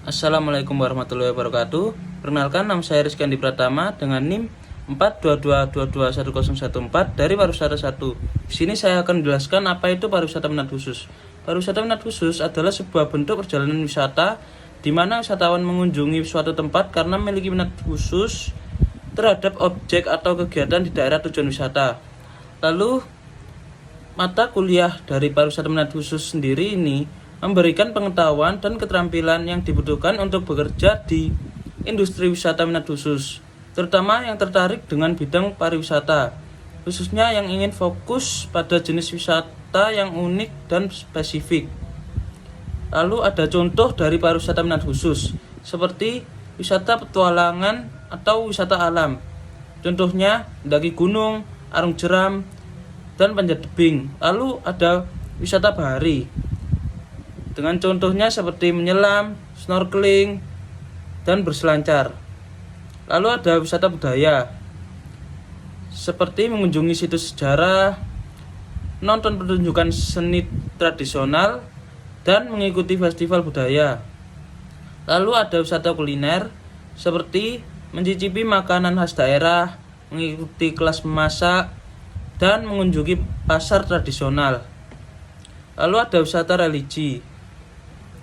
Assalamualaikum warahmatullahi wabarakatuh. Perkenalkan, nama saya Rizky Andi Pratama dengan NIM 422221014 dari Pariwisata 1. Di sini saya akan menjelaskan apa itu pariwisata minat khusus. Pariwisata minat khusus adalah sebuah bentuk perjalanan wisata di mana wisatawan mengunjungi suatu tempat karena memiliki minat khusus terhadap objek atau kegiatan di daerah tujuan wisata. Lalu, mata kuliah dari pariwisata minat khusus sendiri ini memberikan pengetahuan dan keterampilan yang dibutuhkan untuk bekerja di industri wisata minat khusus, terutama yang tertarik dengan bidang pariwisata, khususnya yang ingin fokus pada jenis wisata yang unik dan spesifik. Lalu ada contoh dari pariwisata minat khusus, seperti wisata petualangan atau wisata alam. Contohnya mendaki gunung, arung jeram, dan panjat tebing. Lalu ada wisata bahari, dengan contohnya seperti menyelam, snorkeling, dan berselancar. Lalu ada wisata budaya, seperti mengunjungi situs sejarah, nonton pertunjukan seni tradisional, dan mengikuti festival budaya. Lalu ada wisata kuliner, seperti mencicipi makanan khas daerah, mengikuti kelas memasak, dan mengunjungi pasar tradisional. Lalu ada wisata religi,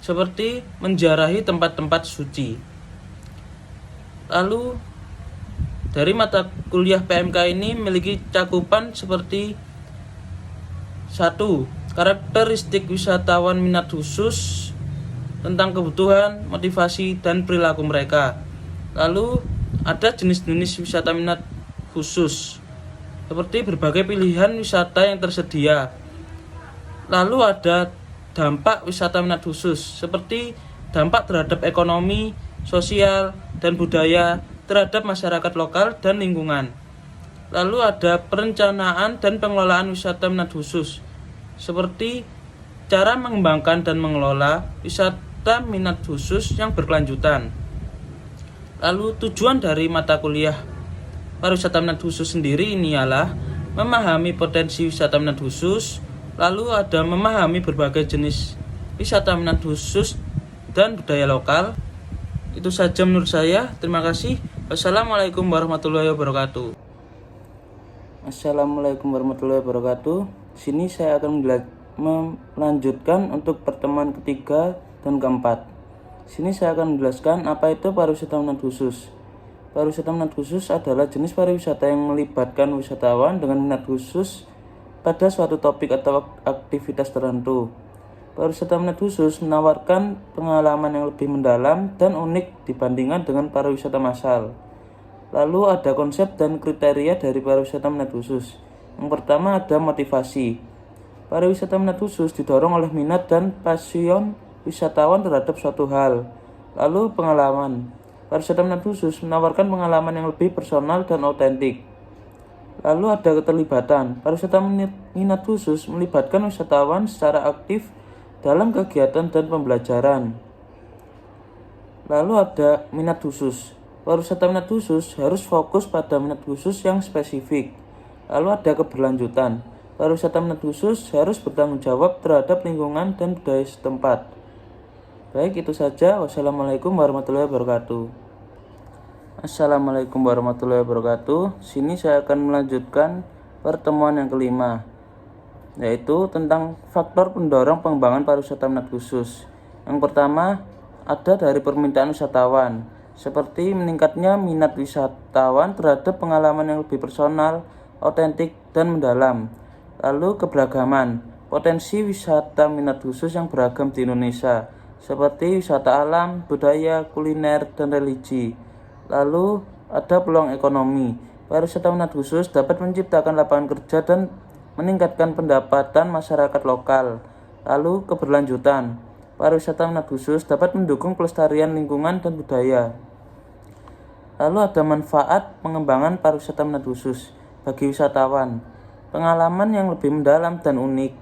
seperti menziarahi tempat-tempat suci. Lalu dari mata kuliah PMK ini memiliki cakupan seperti 1. Karakteristik wisatawan minat khusus tentang kebutuhan, motivasi, dan perilaku mereka. Lalu ada jenis-jenis wisata minat khusus, seperti berbagai pilihan wisata yang tersedia. Lalu ada dampak wisata minat khusus, seperti dampak terhadap ekonomi, sosial, dan budaya terhadap masyarakat lokal dan lingkungan. Lalu ada perencanaan dan pengelolaan wisata minat khusus, seperti cara mengembangkan dan mengelola wisata minat khusus yang berkelanjutan. Lalu tujuan dari mata kuliah pariwisata minat khusus sendiri ini ialah memahami potensi wisata minat khusus. Lalu ada memahami berbagai jenis wisata minat khusus dan budaya lokal. Itu saja menurut saya. Terima kasih. Wassalamualaikum warahmatullahi wabarakatuh. Assalamualaikum warahmatullahi wabarakatuh. Sini saya akan melanjutkan untuk pertemuan ketiga dan keempat. Sini saya akan menjelaskan apa itu pariwisata minat khusus. Pariwisata minat khusus adalah jenis pariwisata yang melibatkan wisatawan dengan minat khusus pada suatu topik atau aktivitas tertentu. Pariwisata minat khusus menawarkan pengalaman yang lebih mendalam dan unik dibandingkan dengan pariwisata massal. Lalu ada konsep dan kriteria dari pariwisata minat khusus. Yang pertama ada motivasi. Pariwisata minat khusus didorong oleh minat dan passion wisatawan terhadap suatu hal. Lalu pengalaman. Pariwisata minat khusus menawarkan pengalaman yang lebih personal dan otentik. Lalu ada keterlibatan. Pariwisata minat khusus melibatkan wisatawan secara aktif dalam kegiatan dan pembelajaran. Lalu ada minat khusus. Pariwisata minat khusus harus fokus pada minat khusus yang spesifik. Lalu ada keberlanjutan. Pariwisata minat khusus harus bertanggung jawab terhadap lingkungan dan budaya setempat. Baik, itu saja. Wassalamualaikum warahmatullahi wabarakatuh. Assalamualaikum warahmatullahi wabarakatuh. Sini saya akan melanjutkan pertemuan yang kelima, yaitu tentang faktor pendorong pengembangan pariwisata minat khusus. Yang pertama ada dari permintaan wisatawan, seperti meningkatnya minat wisatawan terhadap pengalaman yang lebih personal, otentik, dan mendalam. Lalu keberagaman, potensi wisata minat khusus yang beragam di Indonesia, seperti wisata alam, budaya, kuliner, dan religi. Lalu ada peluang ekonomi. Pariwisata minat khusus dapat menciptakan lapangan kerja dan meningkatkan pendapatan masyarakat lokal. Lalu keberlanjutan. Pariwisata minat khusus dapat mendukung pelestarian lingkungan dan budaya. Lalu ada manfaat pengembangan pariwisata minat khusus bagi wisatawan. Pengalaman yang lebih mendalam dan unik.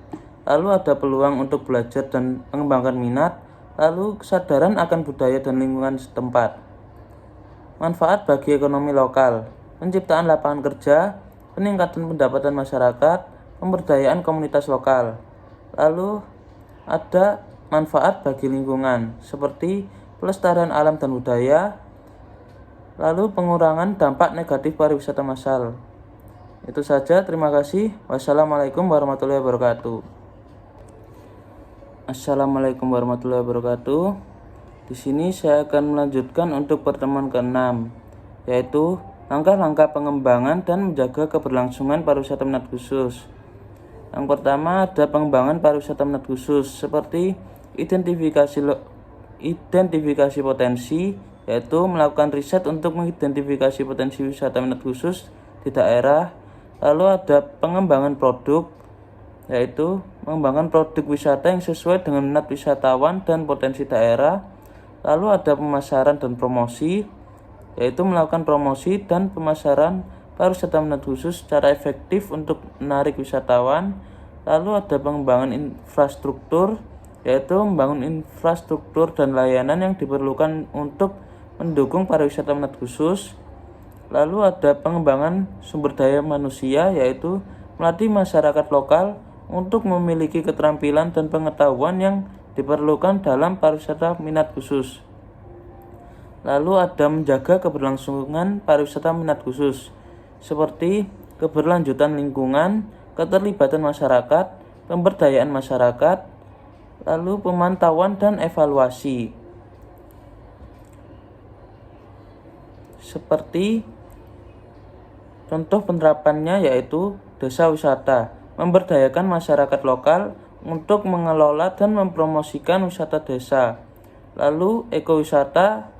Lalu ada peluang untuk belajar dan mengembangkan minat. Lalu kesadaran akan budaya dan lingkungan setempat. Manfaat bagi ekonomi lokal, penciptaan lapangan kerja, peningkatan pendapatan masyarakat, pemberdayaan komunitas lokal. Lalu ada manfaat bagi lingkungan, seperti pelestarian alam dan budaya, lalu pengurangan dampak negatif pariwisata massal. Itu saja, terima kasih. Wassalamualaikum warahmatullahi wabarakatuh. Assalamualaikum warahmatullahi wabarakatuh. Di sini saya akan melanjutkan untuk pertemuan ke-6, yaitu langkah-langkah pengembangan dan menjaga keberlangsungan pariwisata minat khusus. Yang pertama ada pengembangan pariwisata minat khusus, seperti identifikasi potensi, yaitu melakukan riset untuk mengidentifikasi potensi wisata minat khusus di daerah. Lalu ada pengembangan produk, yaitu mengembangkan produk wisata yang sesuai dengan minat wisatawan dan potensi daerah. Lalu ada pemasaran dan promosi, yaitu melakukan promosi dan pemasaran pariwisata minat khusus secara efektif untuk menarik wisatawan. Lalu ada pengembangan infrastruktur, yaitu membangun infrastruktur dan layanan yang diperlukan untuk mendukung pariwisata minat khusus. Lalu ada pengembangan sumber daya manusia, yaitu melatih masyarakat lokal untuk memiliki keterampilan dan pengetahuan yang diperlukan dalam pariwisata minat khusus. Lalu ada menjaga keberlangsungan pariwisata minat khusus, seperti keberlanjutan lingkungan, keterlibatan masyarakat, pemberdayaan masyarakat, lalu pemantauan dan evaluasi. Seperti contoh penerapannya yaitu desa wisata, memberdayakan masyarakat lokal untuk mengelola dan mempromosikan wisata desa. Lalu ekowisata,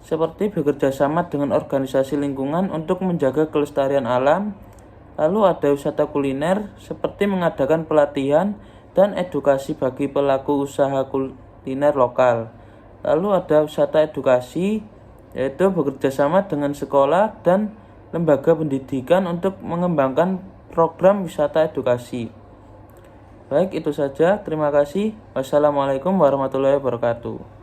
seperti bekerja sama dengan organisasi lingkungan untuk menjaga kelestarian alam. Lalu ada wisata kuliner, seperti mengadakan pelatihan dan edukasi bagi pelaku usaha kuliner lokal. Lalu ada wisata edukasi, yaitu bekerja sama dengan sekolah dan lembaga pendidikan untuk mengembangkan program wisata edukasi. Baik, itu saja. Terima kasih. Wassalamualaikum warahmatullahi wabarakatuh.